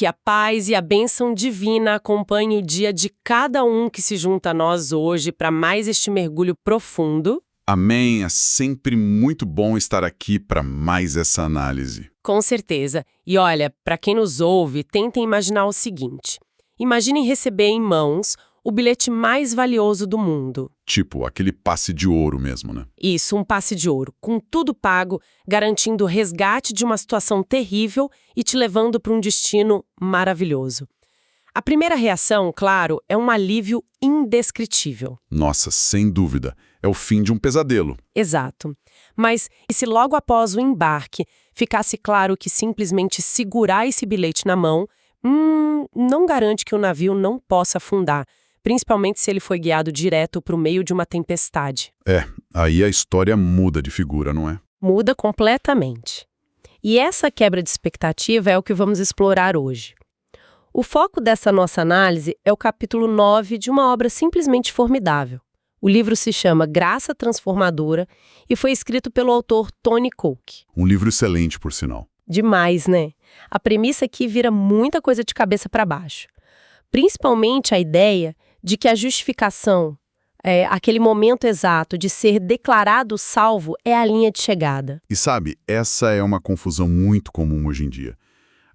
Que a paz e a bênção divina acompanhem o dia de cada um que se junta a nós hoje para mais este mergulho profundo. Amém. É sempre muito bom estar aqui para mais essa análise. Com certeza. E olha, para quem nos ouve, tentem imaginar o seguinte. Imaginem receber em mãos o bilhete mais valioso do mundo. Tipo, aquele passe de ouro mesmo, né? Isso, um passe de ouro, com tudo pago, garantindo o resgate de uma situação terrível e te levando para um destino maravilhoso. A primeira reação, claro, é um alívio indescritível. Nossa, sem dúvida. É o fim de um pesadelo. Exato. Mas e se logo após o embarque ficasse claro que simplesmente segurar esse bilhete na mão, não garante que o navio não possa afundar, principalmente se ele foi guiado direto para o meio de uma tempestade. Aí a história muda de figura, não é? Muda completamente. E essa quebra de expectativa é o que vamos explorar hoje. O foco dessa nossa análise é o capítulo 9 de uma obra simplesmente formidável. O livro se chama Graça Transformadora e foi escrito pelo autor Tony Koch. Um livro excelente, por sinal. Demais, né? A premissa aqui vira muita coisa de cabeça para baixo. Principalmente a ideia de que a justificação, aquele momento exato de ser declarado salvo, é a linha de chegada. E sabe, essa é uma confusão muito comum hoje em dia.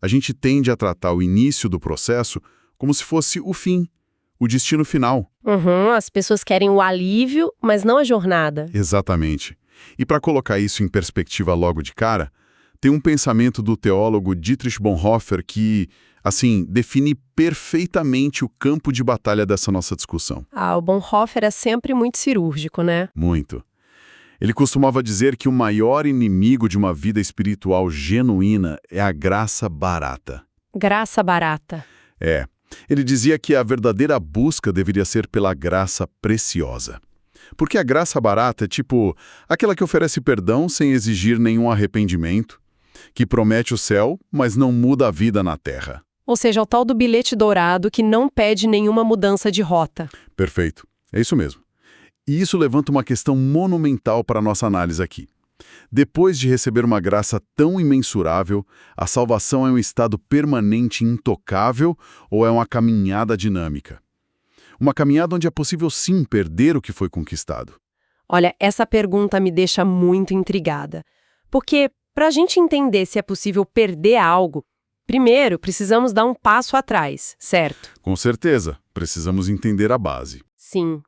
A gente tende a tratar o início do processo como se fosse o fim, o destino final. As pessoas querem o alívio, mas não a jornada. Exatamente. E para colocar isso em perspectiva logo de cara, tem um pensamento do teólogo Dietrich Bonhoeffer que, assim, define perfeitamente o campo de batalha dessa nossa discussão. O Bonhoeffer é sempre muito cirúrgico, né? Muito. Ele costumava dizer que o maior inimigo de uma vida espiritual genuína é a graça barata. Graça barata. Ele dizia que a verdadeira busca deveria ser pela graça preciosa. Porque a graça barata é tipo aquela que oferece perdão sem exigir nenhum arrependimento, que promete o céu, mas não muda a vida na terra. Ou seja, o tal do bilhete dourado que não pede nenhuma mudança de rota. Perfeito. É isso mesmo. E isso levanta uma questão monumental para a nossa análise aqui. Depois de receber uma graça tão imensurável, a salvação é um estado permanente e intocável ou é uma caminhada dinâmica? Uma caminhada onde é possível sim perder o que foi conquistado. Olha, essa pergunta me deixa muito intrigada. Porque, para a gente entender se é possível perder algo, primeiro precisamos dar um passo atrás, certo? Com certeza, precisamos entender a base. Sim.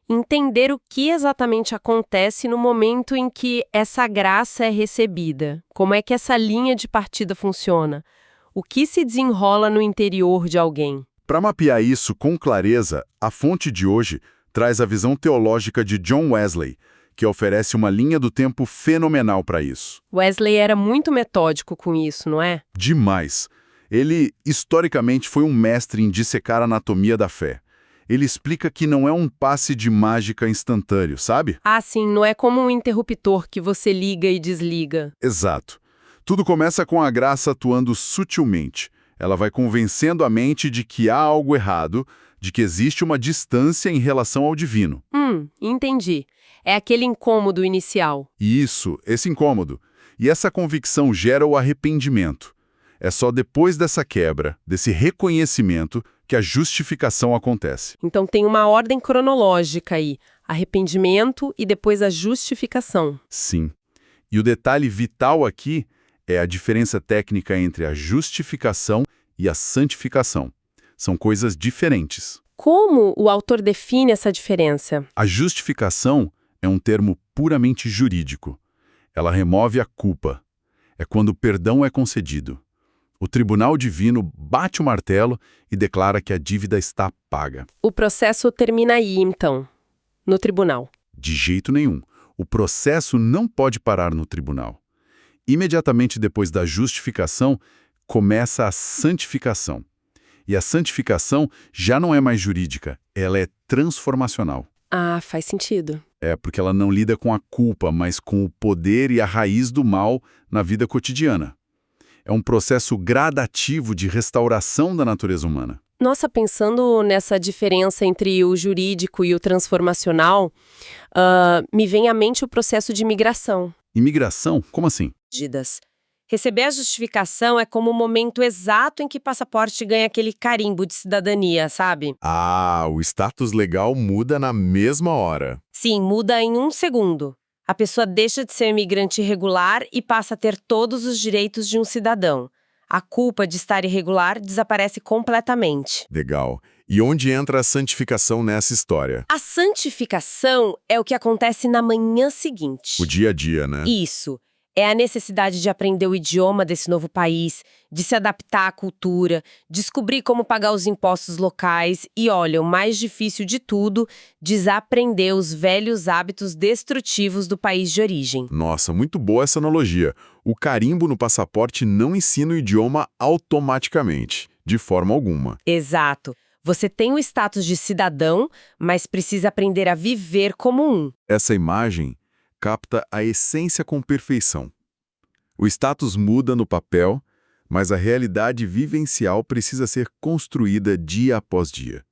Entender o que exatamente acontece no momento em que essa graça é recebida. Como é que essa linha de partida funciona? O que se desenrola no interior de alguém? Para mapear isso com clareza, a fonte de hoje traz a visão teológica de John Wesley, que oferece uma linha do tempo fenomenal para isso. Wesley era muito metódico com isso, não é? Demais. Ele, historicamente, foi um mestre em dissecar a anatomia da fé. Ele explica que não é um passe de mágica instantâneo, sabe? Sim, não é como um interruptor que você liga e desliga. Exato. Tudo começa com a graça atuando sutilmente. Ela vai convencendo a mente de que há algo errado, de que existe uma distância em relação ao divino. Entendi. É aquele incômodo inicial. Isso, esse incômodo. E essa convicção gera o arrependimento. É só depois dessa quebra, desse reconhecimento, que a justificação acontece. Então tem uma ordem cronológica aí. Arrependimento e depois a justificação. Sim. E o detalhe vital aqui é a diferença técnica entre a justificação e a santificação. São coisas diferentes. Como o autor define essa diferença? A justificação é um termo puramente jurídico. Ela remove a culpa. É quando o perdão é concedido. O tribunal divino bate o martelo e declara que a dívida está paga. O processo termina aí, então, no tribunal. De jeito nenhum. O processo não pode parar no tribunal. Imediatamente depois da justificação, começa a santificação. E a santificação já não é mais jurídica, ela é transformacional. Faz sentido. Porque ela não lida com a culpa, mas com o poder e a raiz do mal na vida cotidiana. É um processo gradativo de restauração da natureza humana. Nossa, pensando nessa diferença entre o jurídico e o transformacional, me vem à mente o processo de imigração. Imigração? Como assim? Receber a justificação é como o momento exato em que o passaporte ganha aquele carimbo de cidadania, sabe? Ah, o status legal muda na mesma hora. Sim, muda em um segundo. A pessoa deixa de ser imigrante irregular e passa a ter todos os direitos de um cidadão. A culpa de estar irregular desaparece completamente. Legal. E onde entra a santificação nessa história? A santificação é o que acontece na manhã seguinte. O dia a dia, né? Isso. É a necessidade de aprender o idioma desse novo país, de se adaptar à cultura, descobrir como pagar os impostos locais e, olha, o mais difícil de tudo, desaprender os velhos hábitos destrutivos do país de origem. Nossa, muito boa essa analogia. O carimbo no passaporte não ensina o idioma automaticamente, de forma alguma. Exato. Você tem o status de cidadão, mas precisa aprender a viver como um. Essa imagem capta a essência com perfeição. O status muda no papel, mas a realidade vivencial precisa ser construída dia após dia.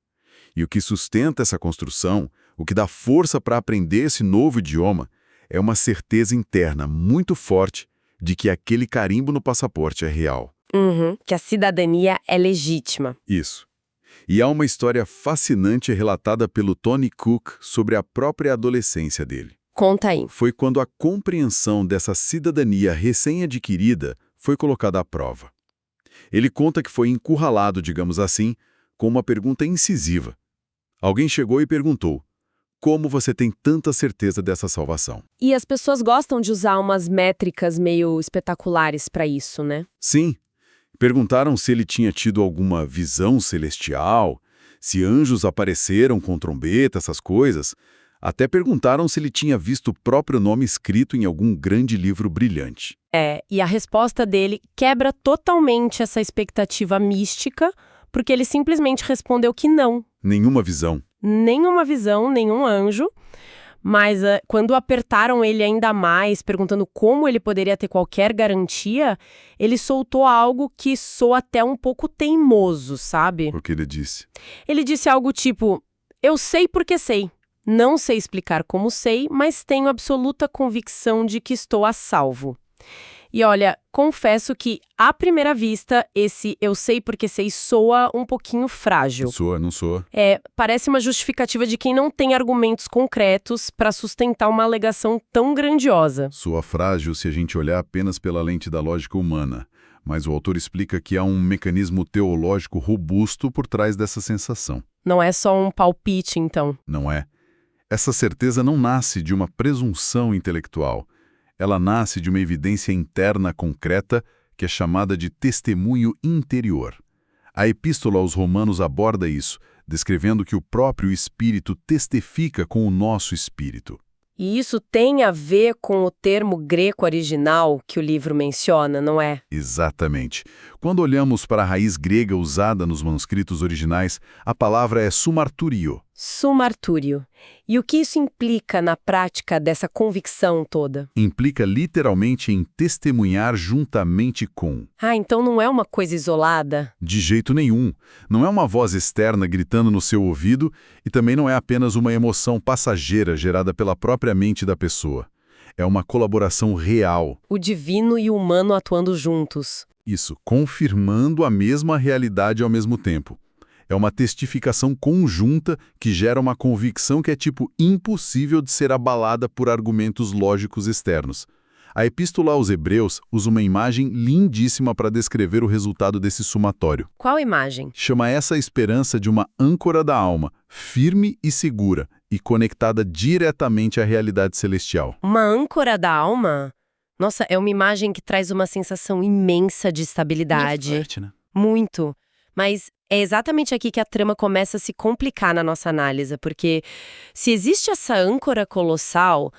E o que sustenta essa construção, o que dá força para aprender esse novo idioma, é uma certeza interna muito forte de que aquele carimbo no passaporte é real. Que a cidadania é legítima. Isso. E há uma história fascinante relatada pelo Tony Cook sobre a própria adolescência dele. Conta aí. Foi quando a compreensão dessa cidadania recém-adquirida foi colocada à prova. Ele conta que foi encurralado, digamos assim, com uma pergunta incisiva. Alguém chegou e perguntou: como você tem tanta certeza dessa salvação? E as pessoas gostam de usar umas métricas meio espetaculares para isso, né? Sim. Perguntaram se ele tinha tido alguma visão celestial, se anjos apareceram com trombeta, essas coisas. Até perguntaram se ele tinha visto o próprio nome escrito em algum grande livro brilhante. E a resposta dele quebra totalmente essa expectativa mística, porque ele simplesmente respondeu que não. Nenhuma visão. Nenhuma visão, nenhum anjo. Mas quando apertaram ele ainda mais, perguntando como ele poderia ter qualquer garantia, ele soltou algo que soa até um pouco teimoso, sabe? O que ele disse? Ele disse algo tipo: eu sei porque sei. Não sei explicar como sei, mas tenho absoluta convicção de que estou a salvo. E olha, confesso que, à primeira vista, esse eu sei porque sei soa um pouquinho frágil. Não soa. Parece uma justificativa de quem não tem argumentos concretos para sustentar uma alegação tão grandiosa. Soa frágil se a gente olhar apenas pela lente da lógica humana. Mas o autor explica que há um mecanismo teológico robusto por trás dessa sensação. Não é só um palpite, então. Não é. Essa certeza não nasce de uma presunção intelectual. Ela nasce de uma evidência interna concreta que é chamada de testemunho interior. A Epístola aos Romanos aborda isso, descrevendo que o próprio Espírito testifica com o nosso espírito. E isso tem a ver com o termo grego original que o livro menciona, não é? Exatamente. Quando olhamos para a raiz grega usada nos manuscritos originais, a palavra é sumarturio. Sumartúrio. E o que isso implica na prática dessa convicção toda? Implica literalmente em testemunhar juntamente com. Então não é uma coisa isolada? De jeito nenhum. Não é uma voz externa gritando no seu ouvido e também não é apenas uma emoção passageira gerada pela própria mente da pessoa. É uma colaboração real. O divino e o humano atuando juntos. Isso, confirmando a mesma realidade ao mesmo tempo. É uma testificação conjunta que gera uma convicção que é tipo impossível de ser abalada por argumentos lógicos externos. A Epístola aos Hebreus usa uma imagem lindíssima para descrever o resultado desse somatório. Qual imagem? Chama essa esperança de uma âncora da alma, firme e segura, e conectada diretamente à realidade celestial. Uma âncora da alma? Nossa, é uma imagem que traz uma sensação imensa de estabilidade. Muito forte, né? Muito. Mas é exatamente aqui que a trama começa a se complicar na nossa análise, porque se existe essa âncora colossal,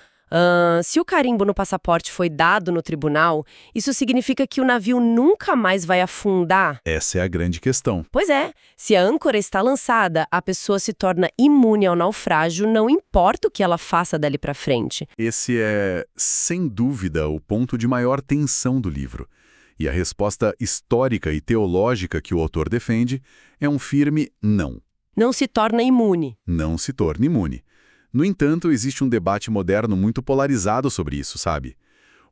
se o carimbo no passaporte foi dado no tribunal, isso significa que o navio nunca mais vai afundar? Essa é a grande questão. Pois é, se a âncora está lançada, a pessoa se torna imune ao naufrágio, não importa o que ela faça dali para frente. Esse é, sem dúvida, o ponto de maior tensão do livro. E a resposta histórica e teológica que o autor defende é um firme não. Não se torna imune. Não se torna imune. No entanto, existe um debate moderno muito polarizado sobre isso, sabe?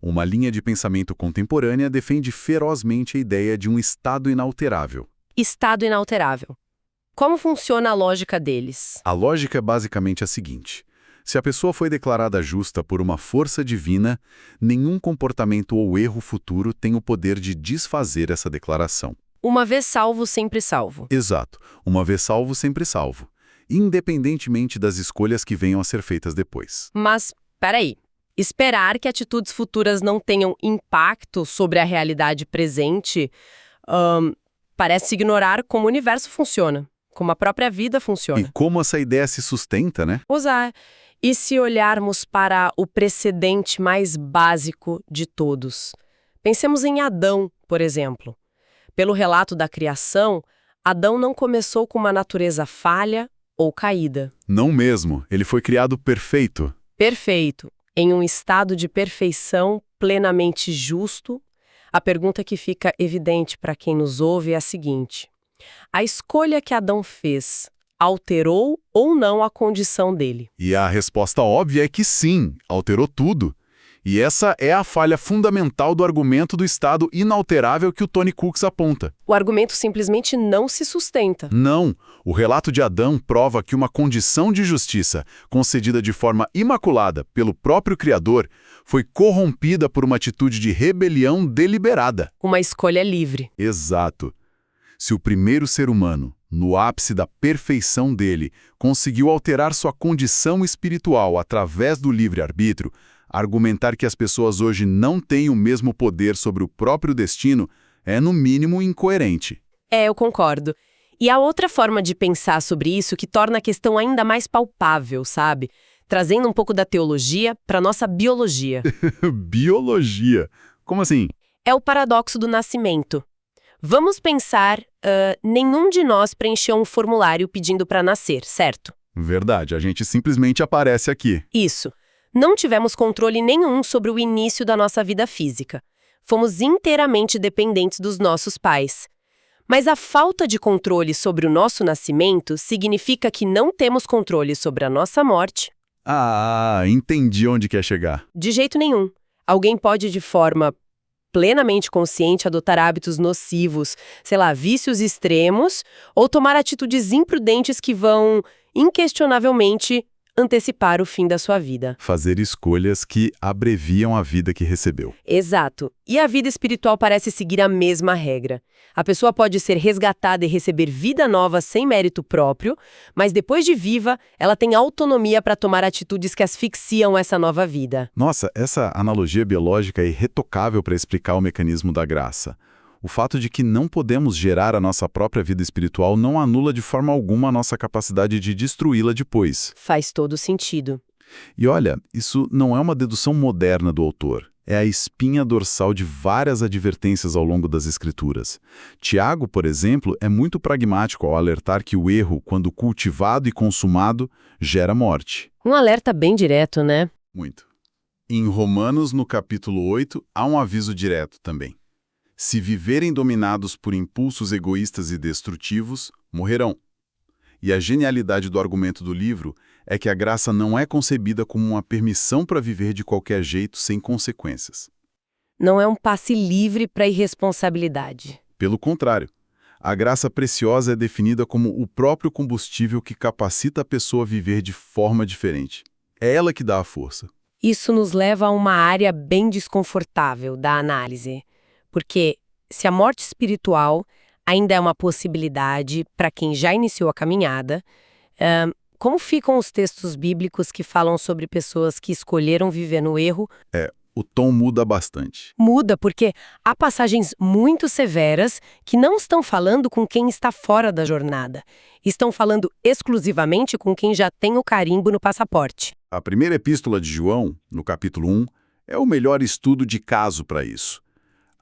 Uma linha de pensamento contemporânea defende ferozmente a ideia de um estado inalterável. Estado inalterável. Como funciona a lógica deles? A lógica é basicamente a seguinte: se a pessoa foi declarada justa por uma força divina, nenhum comportamento ou erro futuro tem o poder de desfazer essa declaração. Uma vez salvo, sempre salvo. Exato. Uma vez salvo, sempre salvo. Independentemente das escolhas que venham a ser feitas depois. Mas, peraí. Esperar que atitudes futuras não tenham impacto sobre a realidade presente parece ignorar como o universo funciona, como a própria vida funciona. E como essa ideia se sustenta, né? E se olharmos para o precedente mais básico de todos? Pensemos em Adão, por exemplo. Pelo relato da criação, Adão não começou com uma natureza falha ou caída. Não mesmo. Ele foi criado perfeito. Perfeito. Em um estado de perfeição plenamente justo. A pergunta que fica evidente para quem nos ouve é a seguinte: a escolha que Adão fez alterou ou não a condição dele? E a resposta óbvia é que sim, alterou tudo. E essa é a falha fundamental do argumento do estado inalterável que o Tony Cooks aponta. O argumento simplesmente não se sustenta. Não. O relato de Adão prova que uma condição de justiça, concedida de forma imaculada pelo próprio Criador, foi corrompida por uma atitude de rebelião deliberada. Uma escolha livre. Exato. Se o primeiro ser humano, no ápice da perfeição dele, conseguiu alterar sua condição espiritual através do livre-arbítrio, argumentar que as pessoas hoje não têm o mesmo poder sobre o próprio destino é, no mínimo, incoerente. Eu concordo. E há outra forma de pensar sobre isso que torna a questão ainda mais palpável, sabe? Trazendo um pouco da teologia para nossa biologia. Biologia? Como assim? É o paradoxo do nascimento. Vamos pensar, nenhum de nós preencheu um formulário pedindo para nascer, certo? Verdade, a gente simplesmente aparece aqui. Isso. Não tivemos controle nenhum sobre o início da nossa vida física. Fomos inteiramente dependentes dos nossos pais. Mas a falta de controle sobre o nosso nascimento significa que não temos controle sobre a nossa morte? Entendi onde quer chegar. De jeito nenhum. Alguém pode, de forma plenamente consciente, adotar hábitos nocivos, vícios extremos, ou tomar atitudes imprudentes que vão, inquestionavelmente, antecipar o fim da sua vida. Fazer escolhas que abreviam a vida que recebeu. Exato. E a vida espiritual parece seguir a mesma regra. A pessoa pode ser resgatada e receber vida nova sem mérito próprio, mas depois de viva, ela tem autonomia para tomar atitudes que asfixiam essa nova vida. Nossa, essa analogia biológica é irretocável para explicar o mecanismo da graça. O fato de que não podemos gerar a nossa própria vida espiritual não anula de forma alguma a nossa capacidade de destruí-la depois. Faz todo sentido. E olha, isso não é uma dedução moderna do autor. É a espinha dorsal de várias advertências ao longo das Escrituras. Tiago, por exemplo, é muito pragmático ao alertar que o erro, quando cultivado e consumado, gera morte. Um alerta bem direto, né? Muito. Em Romanos, no capítulo 8, há um aviso direto também. Se viverem dominados por impulsos egoístas e destrutivos, morrerão. E a genialidade do argumento do livro é que a graça não é concebida como uma permissão para viver de qualquer jeito sem consequências. Não é um passe livre para a irresponsabilidade. Pelo contrário, a graça preciosa é definida como o próprio combustível que capacita a pessoa a viver de forma diferente. É ela que dá a força. Isso nos leva a uma área bem desconfortável da análise. Porque se a morte espiritual ainda é uma possibilidade para quem já iniciou a caminhada, como ficam os textos bíblicos que falam sobre pessoas que escolheram viver no erro? O tom muda bastante. Muda porque há passagens muito severas que não estão falando com quem está fora da jornada. Estão falando exclusivamente com quem já tem o carimbo no passaporte. A primeira epístola de João, no capítulo 1, é o melhor estudo de caso para isso.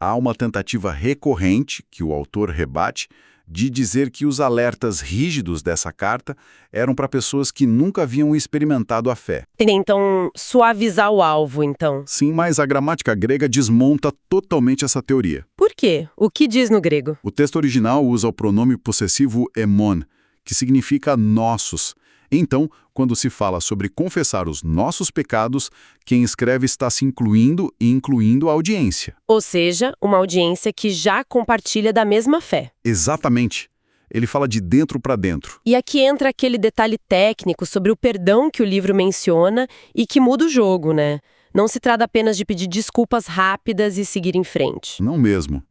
Há uma tentativa recorrente, que o autor rebate, de dizer que os alertas rígidos dessa carta eram para pessoas que nunca haviam experimentado a fé. Tentam suavizar o alvo, então. Sim, mas a gramática grega desmonta totalmente essa teoria. Por quê? O que diz no grego? O texto original usa o pronome possessivo emon, que que significa nossos. Então, quando se fala sobre confessar os nossos pecados, quem escreve está se incluindo e incluindo a audiência. Ou seja, uma audiência que já compartilha da mesma fé. Exatamente. Ele fala de dentro para dentro. E aqui entra aquele detalhe técnico sobre o perdão que o livro menciona e que muda o jogo, né? Não se trata apenas de pedir desculpas rápidas e seguir em frente. Não mesmo.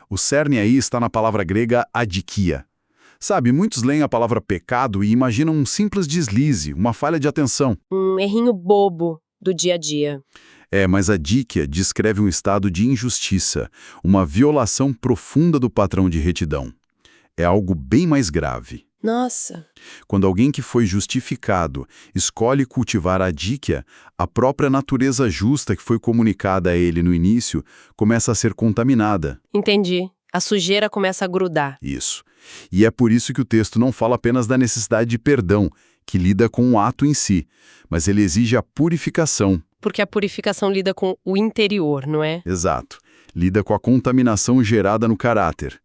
O cerne aí está na palavra grega adikia. Sabe, muitos leem a palavra pecado e imaginam um simples deslize, uma falha de atenção. Um errinho bobo do dia a dia. Mas a díquia descreve um estado de injustiça, uma violação profunda do padrão de retidão. É algo bem mais grave. Nossa. Quando alguém que foi justificado escolhe cultivar a díquia, a própria natureza justa que foi comunicada a ele no início começa a ser contaminada. Entendi. A sujeira começa a grudar. Isso. E é por isso que o texto não fala apenas da necessidade de perdão, que lida com o ato em si, mas ele exige a purificação. Porque a purificação lida com o interior, não é? Exato. Lida com a contaminação gerada no caráter.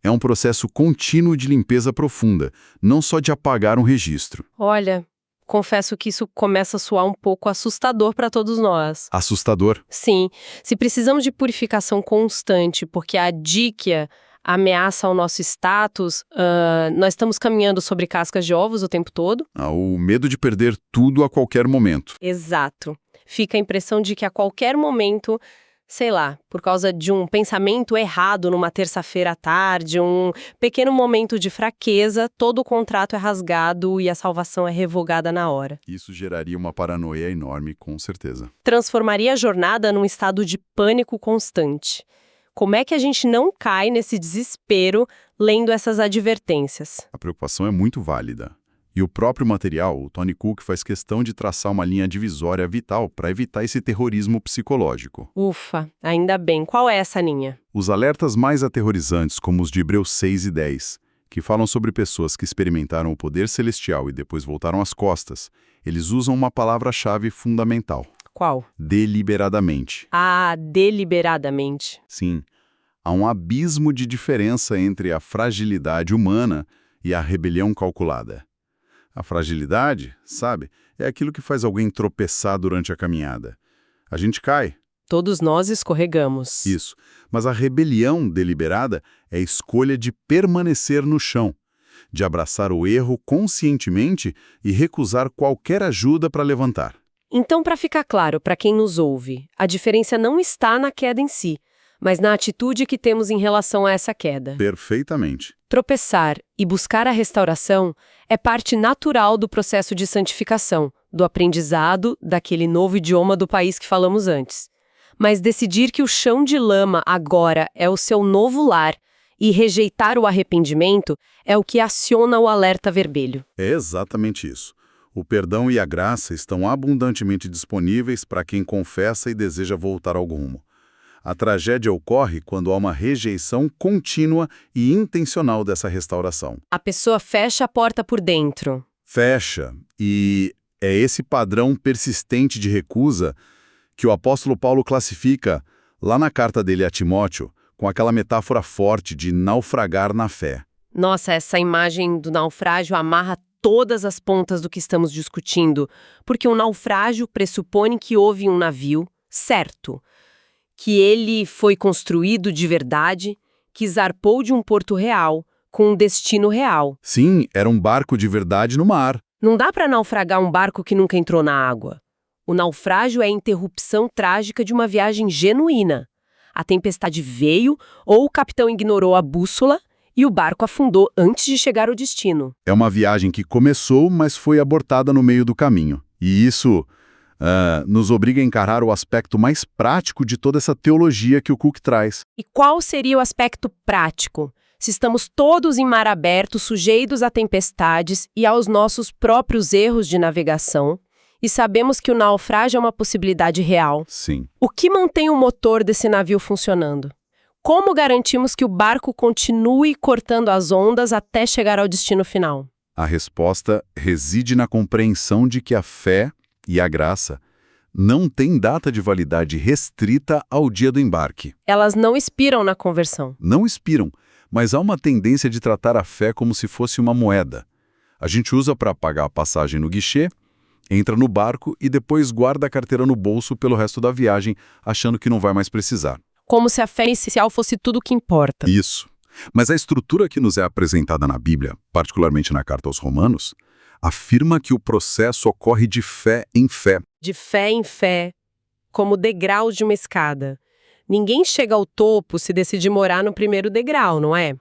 É um processo contínuo de limpeza profunda, não só de apagar um registro. Olha, confesso que isso começa a soar um pouco assustador para todos nós. Assustador. Sim, se precisamos de purificação constante, porque a díquia ameaça o nosso status, nós estamos caminhando sobre cascas de ovos o tempo todo? O medo de perder tudo a qualquer momento. Exato. Fica a impressão de que a qualquer momento, sei lá, por causa de um pensamento errado numa terça-feira à tarde, um pequeno momento de fraqueza, todo o contrato é rasgado e a salvação é revogada na hora. Isso geraria uma paranoia enorme, com certeza. Transformaria a jornada num estado de pânico constante. Como é que a gente não cai nesse desespero lendo essas advertências? A preocupação é muito válida. E o próprio material, o Tony Cook, faz questão de traçar uma linha divisória vital para evitar esse terrorismo psicológico. Ufa, ainda bem. Qual é essa linha? Os alertas mais aterrorizantes, como os de Hebreus 6 e 10, que falam sobre pessoas que experimentaram o poder celestial e depois voltaram as costas, eles usam uma palavra-chave fundamental. Qual? Deliberadamente. Deliberadamente. Sim, há um abismo de diferença entre a fragilidade humana e a rebelião calculada. A fragilidade, sabe, é aquilo que faz alguém tropeçar durante a caminhada. A gente cai. Todos nós escorregamos. Isso. Mas a rebelião deliberada é a escolha de permanecer no chão, de abraçar o erro conscientemente e recusar qualquer ajuda para levantar. Então, para ficar claro para quem nos ouve, a diferença não está na queda em si, mas na atitude que temos em relação a essa queda. Perfeitamente. Tropeçar e buscar a restauração é parte natural do processo de santificação, do aprendizado daquele novo idioma do país que falamos antes. Mas decidir que o chão de lama agora é o seu novo lar e rejeitar o arrependimento é o que aciona o alerta vermelho. É exatamente isso. O perdão e a graça estão abundantemente disponíveis para quem confessa e deseja voltar ao rumo. A tragédia ocorre quando há uma rejeição contínua e intencional dessa restauração. A pessoa fecha a porta por dentro. Fecha, e é esse padrão persistente de recusa que o apóstolo Paulo classifica lá na carta dele a Timóteo, com aquela metáfora forte de naufragar na fé. Nossa, essa imagem do naufrágio amarra todas as pontas do que estamos discutindo, porque o naufrágio pressupõe que houve um navio, certo, que ele foi construído de verdade, que zarpou de um porto real, com um destino real. Sim, era um barco de verdade no mar. Não dá para naufragar um barco que nunca entrou na água. O naufrágio é a interrupção trágica de uma viagem genuína. A tempestade veio, ou o capitão ignorou a bússola, e o barco afundou antes de chegar ao destino. É uma viagem que começou, mas foi abortada no meio do caminho. E isso nos obriga a encarar o aspecto mais prático de toda essa teologia que o Cook traz. E qual seria o aspecto prático? Se estamos todos em mar aberto, sujeitos a tempestades e aos nossos próprios erros de navegação, e sabemos que o naufrágio é uma possibilidade real. Sim. O que mantém o motor desse navio funcionando? Como garantimos que o barco continue cortando as ondas até chegar ao destino final? A resposta reside na compreensão de que a fé e a graça não têm data de validade restrita ao dia do embarque. Elas não expiram na conversão. Não expiram, mas há uma tendência de tratar a fé como se fosse uma moeda. A gente usa para pagar a passagem no guichê, entra no barco e depois guarda a carteira no bolso pelo resto da viagem, achando que não vai mais precisar. Como se a fé inicial fosse tudo o que importa. Isso. Mas a estrutura que nos é apresentada na Bíblia, particularmente na carta aos Romanos, afirma que o processo ocorre de fé em fé. De fé em fé, como degraus de uma escada. Ninguém chega ao topo se decidir morar no primeiro degrau, não é?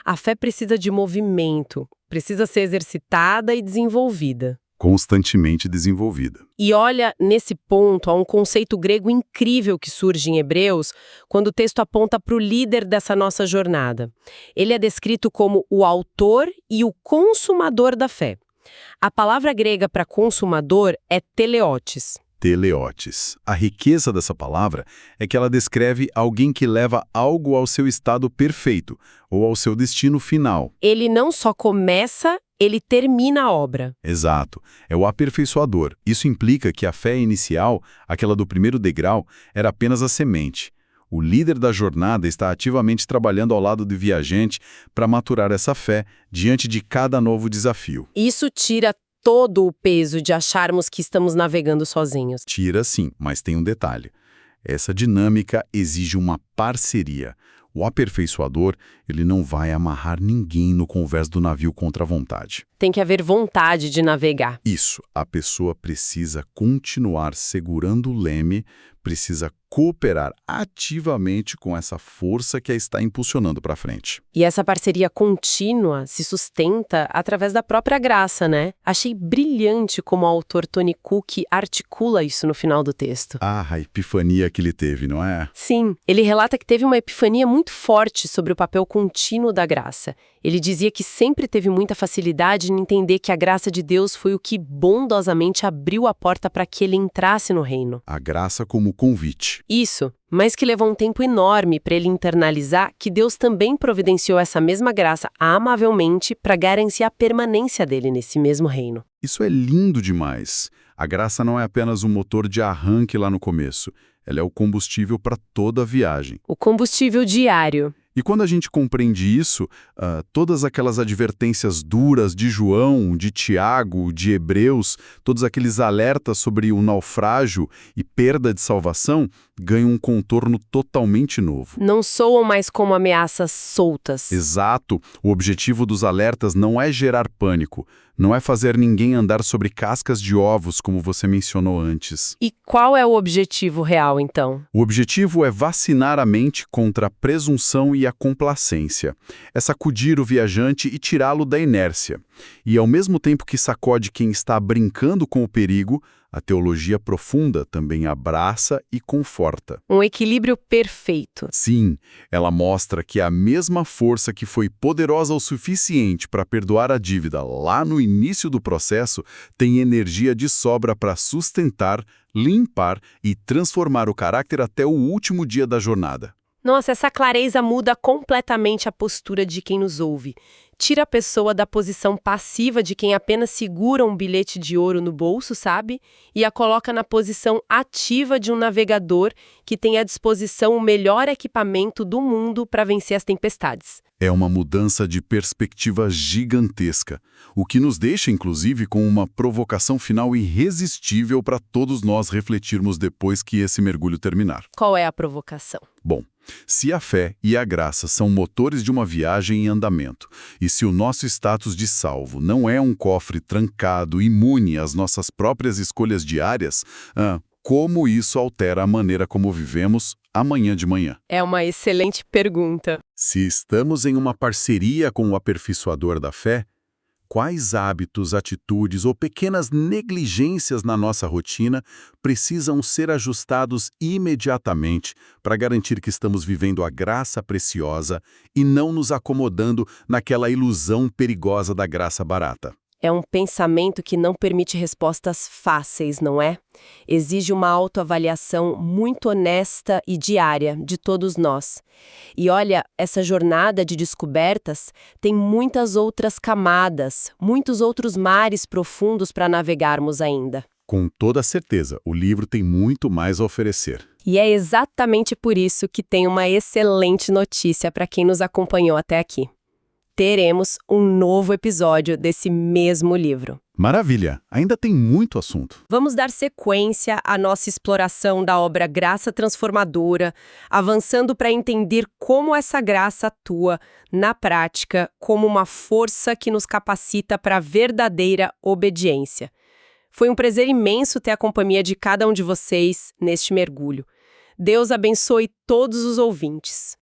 A fé precisa de movimento, precisa ser exercitada e desenvolvida. Constantemente desenvolvida. E olha, nesse ponto, há um conceito grego incrível que surge em Hebreus, quando o texto aponta para o líder dessa nossa jornada. Ele é descrito como o autor e o consumador da fé. A palavra grega para consumador é teleotes. Teleotes. A riqueza dessa palavra é que ela descreve alguém que leva algo ao seu estado perfeito, ou ao seu destino final. Ele não só começa, ele termina a obra. Exato. É o aperfeiçoador. Isso implica que a fé inicial, aquela do primeiro degrau, era apenas a semente. O líder da jornada está ativamente trabalhando ao lado do viajante para maturar essa fé diante de cada novo desafio. Isso tira todo o peso de acharmos que estamos navegando sozinhos. Tira sim, mas tem um detalhe. Essa dinâmica exige uma parceria. O aperfeiçoador, ele não vai amarrar ninguém no convés do navio contra a vontade. Tem que haver vontade de navegar. Isso, a pessoa precisa continuar segurando o leme, precisa cooperar ativamente com essa força que a está impulsionando para frente. E essa parceria contínua se sustenta através da própria graça, né? Achei brilhante como o autor Tony Cook articula isso no final do texto. Ah, a epifania que ele teve, não é? Sim, ele relata que teve uma epifania muito forte sobre o papel contínuo da graça. Ele dizia que sempre teve muita facilidade em entender que a graça de Deus foi o que bondosamente abriu a porta para que ele entrasse no reino. A graça como convite. Isso, mas que levou um tempo enorme para ele internalizar que Deus também providenciou essa mesma graça amavelmente para garantir a permanência dele nesse mesmo reino. Isso é lindo demais. A graça não é apenas um motor de arranque lá no começo. Ela é o combustível para toda a viagem. O combustível diário. E quando a gente compreende isso, todas aquelas advertências duras de João, de Tiago, de Hebreus, todos aqueles alertas sobre o naufrágio e perda de salvação, ganham um contorno totalmente novo. Não soam mais como ameaças soltas. Exato. O objetivo dos alertas não é gerar pânico, não é fazer ninguém andar sobre cascas de ovos, como você mencionou antes. E qual é o objetivo real, então? O objetivo é vacinar a mente contra a presunção e a complacência. É sacudir o viajante e tirá-lo da inércia. E ao mesmo tempo que sacode quem está brincando com o perigo, a teologia profunda também abraça e conforta. Um equilíbrio perfeito. Sim, ela mostra que a mesma força que foi poderosa o suficiente para perdoar a dívida lá no início do processo tem energia de sobra para sustentar, limpar e transformar o caráter até o último dia da jornada. Nossa, essa clareza muda completamente a postura de quem nos ouve. Tira a pessoa da posição passiva de quem apenas segura um bilhete de ouro no bolso, sabe? E a coloca na posição ativa de um navegador que tem à disposição o melhor equipamento do mundo para vencer as tempestades. É uma mudança de perspectiva gigantesca, o que nos deixa, inclusive, com uma provocação final irresistível para todos nós refletirmos depois que esse mergulho terminar. Qual é a provocação? Bom, se a fé e a graça são motores de uma viagem em andamento, e se o nosso status de salvo não é um cofre trancado imune às nossas próprias escolhas diárias, como isso altera a maneira como vivemos amanhã de manhã? É uma excelente pergunta. Se estamos em uma parceria com o aperfeiçoador da fé, quais hábitos, atitudes ou pequenas negligências na nossa rotina precisam ser ajustados imediatamente para garantir que estamos vivendo a graça preciosa e não nos acomodando naquela ilusão perigosa da graça barata? É um pensamento que não permite respostas fáceis, não é? Exige uma autoavaliação muito honesta e diária de todos nós. E olha, essa jornada de descobertas tem muitas outras camadas, muitos outros mares profundos para navegarmos ainda. Com toda certeza, o livro tem muito mais a oferecer. E é exatamente por isso que tem uma excelente notícia para quem nos acompanhou até aqui. teremos um novo episódio desse mesmo livro. Maravilha! Ainda tem muito assunto. Vamos dar sequência à nossa exploração da obra Graça Transformadora, avançando para entender como essa graça atua, na prática, como uma força que nos capacita para a verdadeira obediência. Foi um prazer imenso ter a companhia de cada um de vocês neste mergulho. Deus abençoe todos os ouvintes.